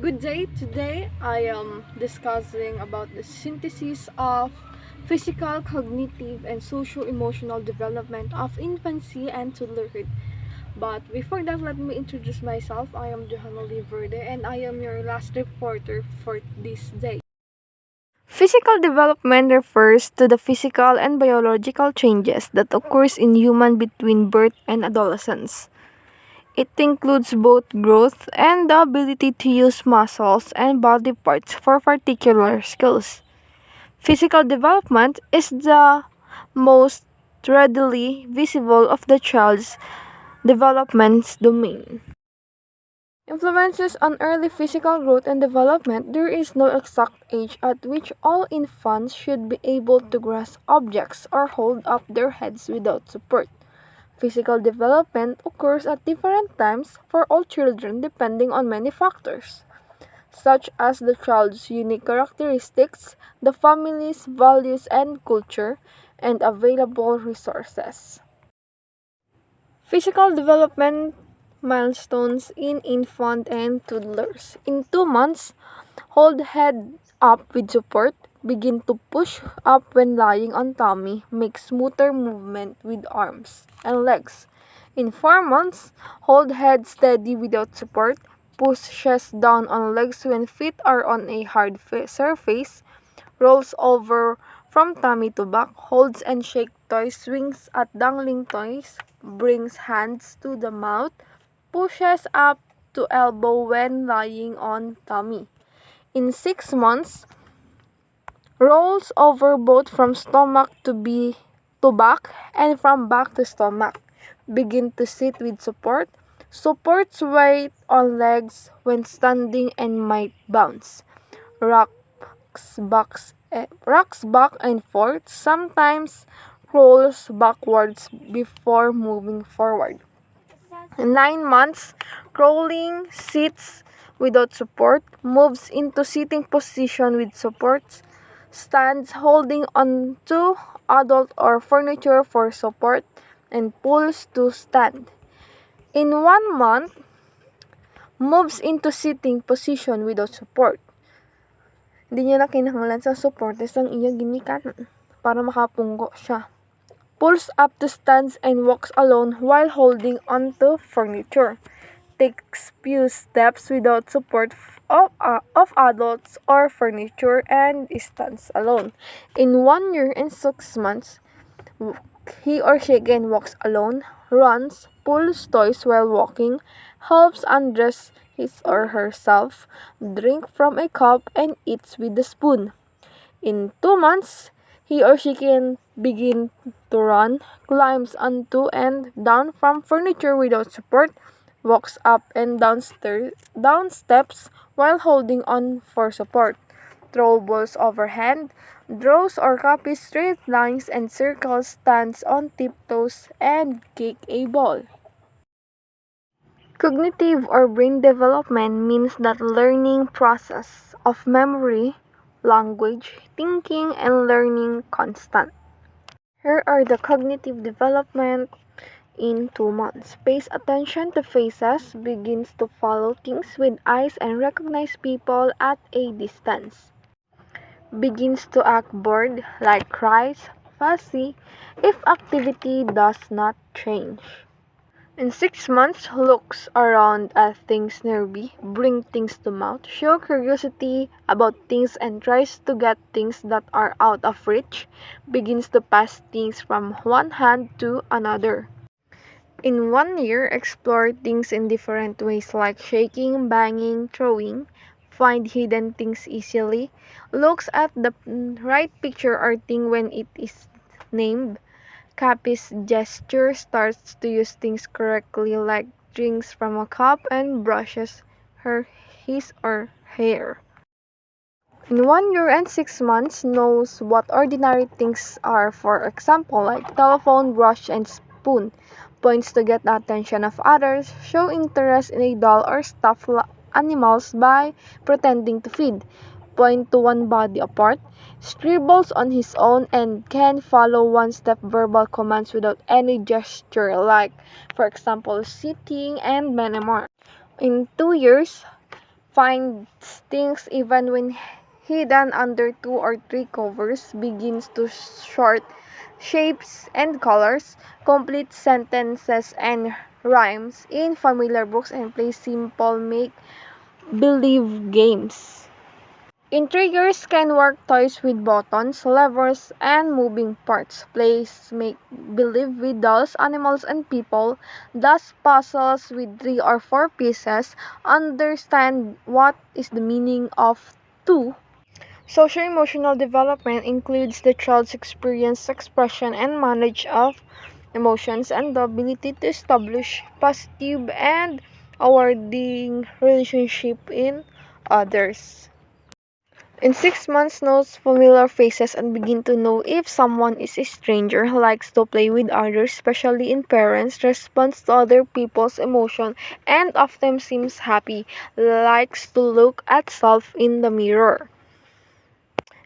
Good day. Today I am discussing about the synthesis of physical, cognitive, and socio-emotional development of infancy and toddlerhood. But before that, let me introduce myself. I am Johanna Lee Verde and I am your last reporter for this day. Physical development refers to the physical and biological changes that occurs in human between birth and adolescence. It includes both growth and the ability to use muscles and body parts for particular skills. Physical development is the most readily visible of the child's development domain. Influences on early physical growth and development. There is no exact age at which all infants should be able to grasp objects or hold up their heads without support. Physical development occurs at different times for all children depending on many factors, such as the child's unique characteristics, the family's values and culture, and available resources. Physical development milestones in infant and toddlers. In 2 months, hold head up with support. Begin to push up when lying on tummy. Make smoother movement with arms and legs. In 4 months, hold head steady without support. Push chest down on legs when feet are on a hard surface. Rolls over from tummy to back. Holds and shake toys. Swings at dangling toys. Brings hands to the mouth. Pushes up to elbow when lying on tummy. In 6 months, rolls over both from stomach to back and from back to stomach. Begin to sit with support. Supports weight on legs when standing and might bounce. Rocks back and forth. Sometimes rolls backwards before moving forward. In 9 months, crawling, sits without support, moves into sitting position with supports, stands holding on to adult or furniture for support, and pulls to stand. In 1 month, moves into sitting position without support. Hindi niya na kinahanglan sa support ang iya ginikanan para makapunggo siya. Pulls up to stands and walks alone while holding onto furniture. Takes few steps without support of adults or furniture and stands alone. In 1 year and 6 months, he or she again walks alone, runs, pulls toys while walking, helps undress his or herself, drink from a cup, and eats with a spoon. In 2 months, he or she can begin to run, climbs onto and down from furniture without support, walks up and down steps while holding on for support, throw balls overhand, draws or copies straight lines and circles, stands on tiptoes, and kick a ball. Cognitive or brain development means that learning process of memory, language, thinking, and learning constant. Here are the cognitive development in 2 months. Pays attention to faces, begins to follow things with eyes and recognize people at a distance. Begins to act bored, like cries, fussy, if activity does not change. In 6 months, looks around at things nearby, bring things to mouth, show curiosity about things and tries to get things that are out of reach, begins to pass things from one hand to another. In 1 year, explore things in different ways like shaking, banging, throwing, find hidden things easily, looks at the right picture or thing when it is named, copies gesture, starts to use things correctly like drinks from a cup and brushes his or hair. In 1 year and 6 months, knows what ordinary things are, for example, like telephone, brush, and spoon. Points to get the attention of others, show interest in a doll or stuffed animals by pretending to feed. Point to one body apart, scribbles on his own, and can follow one-step verbal commands without any gesture, like, for example, sitting and many more. In 2 years, finds things even when hidden under two or three covers, begins to sort shapes and colors, complete sentences and rhymes in familiar books, and plays simple make-believe games. Intriguers can work toys with buttons, levers, and moving parts, plays make-believe with dolls, animals, and people, does puzzles with 3 or 4 pieces, understand what is the meaning of two. Socio-emotional development includes the child's experience, expression, and manage of emotions, and the ability to establish positive and awarding relationship in others. In 6 months, knows familiar faces and begin to know if someone is a stranger, likes to play with others, especially in parents, responds to other people's emotion, and often seems happy, likes to look at self in the mirror.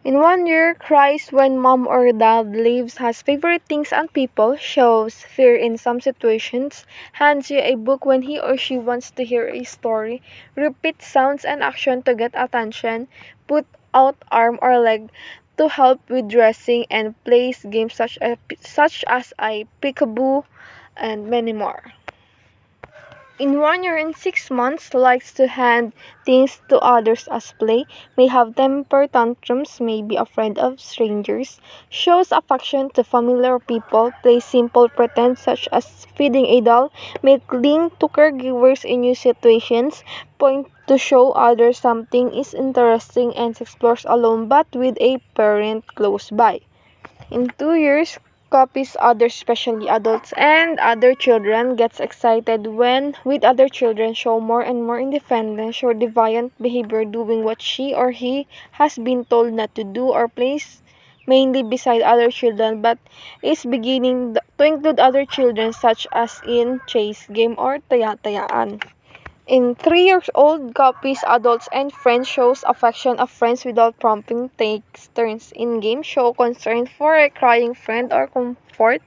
In 1 year, cries when mom or dad leaves, has favorite things and people, shows fear in some situations, hands you a book when he or she wants to hear a story, repeats sounds and action to get attention, put out arm or leg to help with dressing, and plays games such as a peekaboo and many more. In 1 year and 6 months, likes to hand things to others as play, may have temper tantrums, may be afraid of strangers, shows affection to familiar people, plays simple pretend such as feeding a doll, may cling to caregivers in new situations, point to show others something is interesting, and explores alone but with a parent close by. In 2 years, copies others, especially adults and other children, gets excited when with other children, show more and more independence, show defiant behavior doing what she or he has been told not to do, or plays mainly beside other children but is beginning to include other children such as in chase game or taya-tayaan. In 3 years old, copies adults and friends, shows affection of friends without prompting, takes turns in game, show concern for a crying friend or comfort,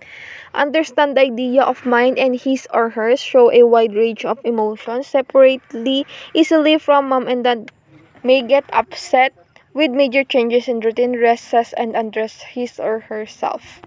understand the idea of mine and his or hers, show a wide range of emotions, separately easily from mom and dad, may get upset with major changes in routine, rests and undress his or herself.